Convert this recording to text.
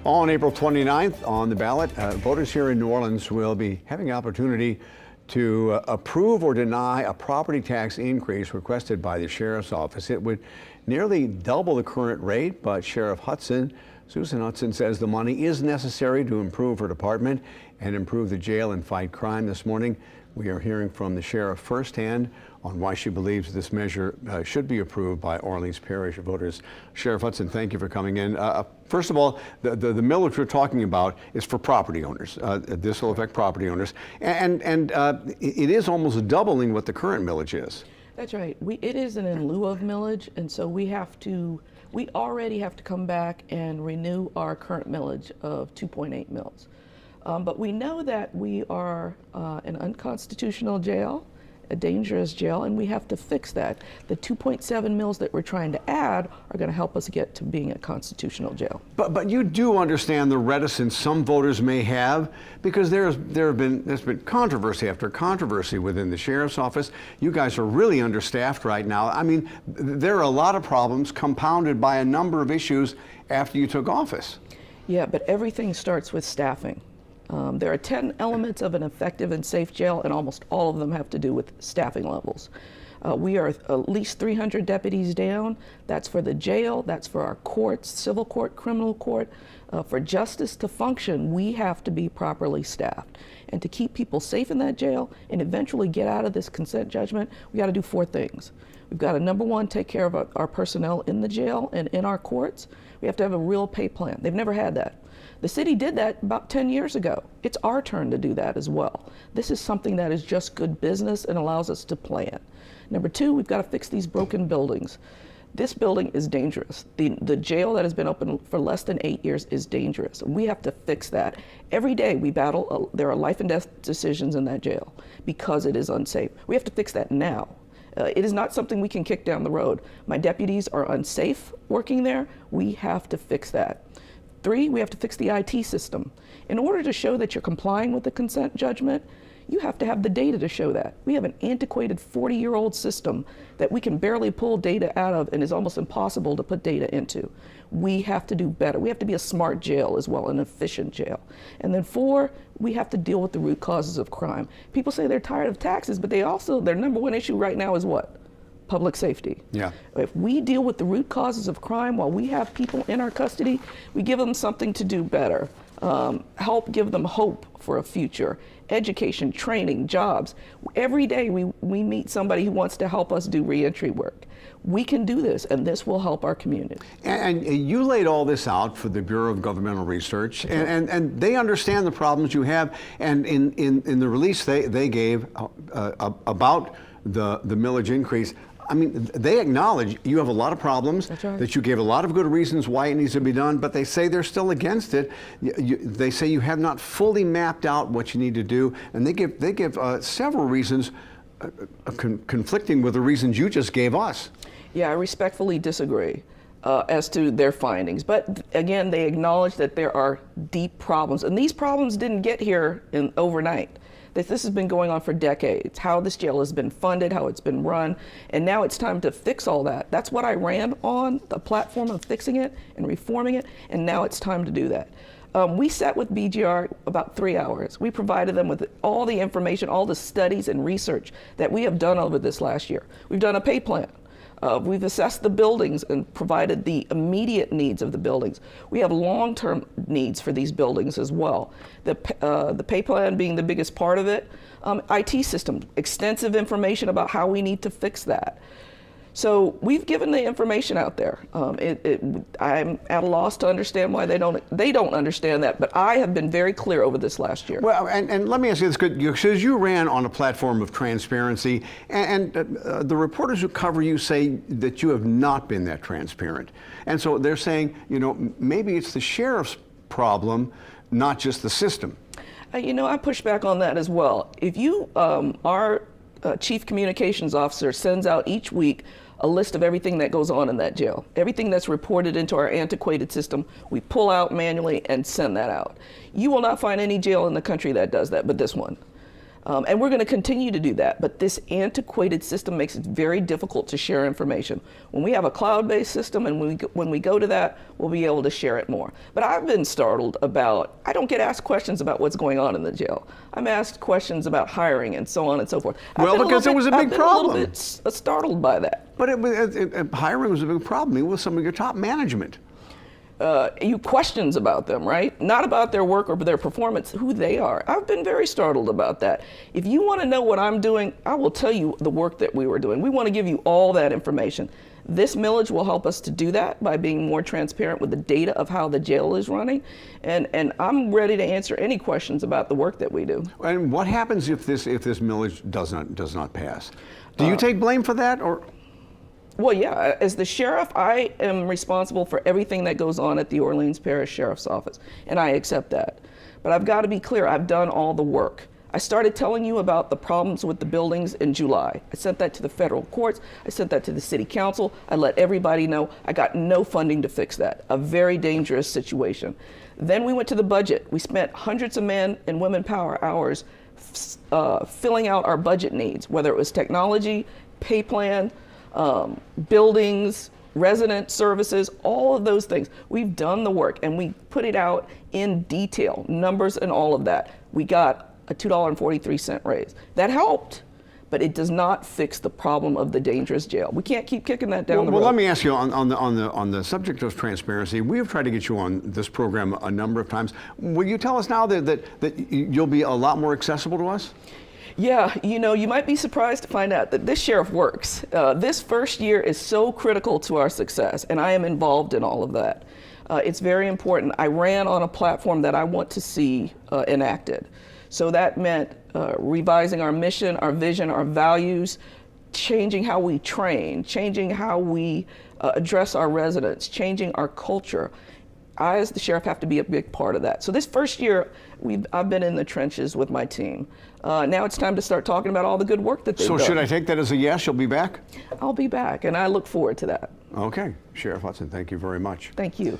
On April 29th, on the ballot, voters here in New Orleans will be having the opportunity to approve or deny a property tax increase requested by the Sheriff's Office. It would nearly double the current rate, but Sheriff Susan Hutson says the money is necessary to improve her department and improve the jail and fight crime. This morning, we are hearing from the sheriff firsthand on why she believes this measure should be approved by Orleans Parish voters. Sheriff Hutson, thank you for coming in. First of all, the millage we're talking about is for property owners. This will affect property owners. And it is almost doubling what the current millage is. That's right. It is an in lieu of millage, and so we already have to come back and renew our current millage of 2.8 mils. But we know that we are an unconstitutional jail, a dangerous jail, and we have to fix that. The 2.7 mils that we're trying to add are going to help us get to being a constitutional jail. But you do understand the reticence some voters may have, because there's been controversy after controversy within the sheriff's office. You guys are really understaffed right now. I mean, there are a lot of problems compounded by a number of issues after you took office. Yeah, but everything starts with staffing. There are 10 elements of an effective and safe jail, and almost all of them have to do with staffing levels. We are at least 300 deputies down. That's for the jail, that's for our courts, civil court, criminal court. For justice to function, we have to be properly staffed. And to keep people safe in that jail and eventually get out of this consent judgment, we got to do 4 things. We've got to, number one, take care of our personnel in the jail and in our courts. We have to have a real pay plan. They've never had that. The city did that about 10 years ago. It's our turn to do that as well. This is something that is just good business and allows us to plan. Number 2, we've got to fix these broken buildings. This building is dangerous. The jail that has been open for less than 8 years is dangerous. We have to fix that. Every day we battle, there are life and death decisions in that jail because it is unsafe. We have to fix that now. It is not something we can kick down the road. My deputies are unsafe working there. We have to fix that. 3, we have to fix the IT system. In order to show that you're complying with the consent judgment, you have to have the data to show that. We have an antiquated 40-year-old system that we can barely pull data out of and is almost impossible to put data into. We have to do better. We have to be a smart jail as well, an efficient jail. And then 4, we have to deal with the root causes of crime. People say they're tired of taxes, but their number one issue right now is what? Public safety. Yeah. If we deal with the root causes of crime while we have people in our custody, we give them something to do better. Help give them hope for a future, education, training, jobs. Every day we meet somebody who wants to help us do reentry work. We can do this, and this will help our community. And you laid all this out for the Bureau of Governmental Research, and they understand the problems you have. And in the release they gave about the millage increase, I mean, they acknowledge you have a lot of problems, That's right. that you gave a lot of good reasons why it needs to be done, but they say they're still against it. They say you have not fully mapped out what you need to do, and they give several reasons conflicting with the reasons you just gave us. Yeah, I respectfully disagree as to their findings. But again, they acknowledge that there are deep problems, and these problems didn't get here overnight. This has been going on for decades, how this jail has been funded, how it's been run, and now it's time to fix all that. That's what I ran on, the platform of fixing it and reforming it, and now it's time to do that. We sat with BGR about 3 hours. We provided them with all the information, all the studies and research that we have done over this last year. We've done a pay plan. We've assessed the buildings and provided the immediate needs of the buildings. We have long-term needs for these buildings as well. The pay plan being the biggest part of it. IT system, extensive information about how we need to fix that. So we've given the information out there. I'm at a loss to understand why they don't understand that, but I have been very clear over this last year. Well, and let me ask you this, because you ran on a platform of transparency, and the reporters who cover you say that you have not been that transparent. And so they're saying, maybe it's the sheriff's problem, not just the system. I push back on that as well. If you, our chief communications officer sends out each week a list of everything that goes on in that jail. Everything that's reported into our antiquated system, we pull out manually and send that out. You will not find any jail in the country that does that, but this one. And we're going to continue to do that. But this antiquated system makes it very difficult to share information. When we have a cloud-based system and when we go to that, we'll be able to share it more. But I've been startled about, I don't get asked questions about what's going on in the jail. I'm asked questions about hiring and so on and so forth. Well, because it was a big problem. I've been a little bit startled by that. But hiring was a big problem, even with some of your top management. You questions about them, right? Not about their work or their performance, who they are. I've been very startled about that. If you want to know what I'm doing, I will tell you the work that we were doing. We want to give you all that information. This millage will help us to do that by being more transparent with the data of how the jail is running. And I'm ready to answer any questions about the work that we do. And what happens if this millage does not pass? Do you take blame for that, or? Well, yeah, as the sheriff, I am responsible for everything that goes on at the Orleans Parish Sheriff's Office, and I accept that. But I've got to be clear, I've done all the work. I started telling you about the problems with the buildings in July. I sent that to the federal courts, I sent that to the city council, I let everybody know I got no funding to fix that. A very dangerous situation. Then we went to the budget. We spent hundreds of men and women power hours filling out our budget needs, whether it was technology, pay plan, buildings, resident services, all of those things. We've done the work and we put it out in detail, numbers and all of that. We got a $2.43 raise. That helped, but it does not fix the problem of the dangerous jail. We can't keep kicking that down the road. Well, let me ask you on the subject of transparency. We have tried to get you on this program a number of times. Will you tell us now that you'll be a lot more accessible to us? Yeah, you know, you might be surprised to find out that this sheriff works. This first year is so critical to our success, and I am involved in all of that. It's very important. I ran on a platform that I want to see enacted. So that meant revising our mission, our vision, our values, changing how we train, changing how we address our residents, changing our culture. I, as the sheriff, have to be a big part of that. So this first year, I've been in the trenches with my team. Now it's time to start talking about all the good work that they've done. So should I take that as a yes? You'll be back? I'll be back, and I look forward to that. Okay. Sheriff Hutson, thank you very much. Thank you.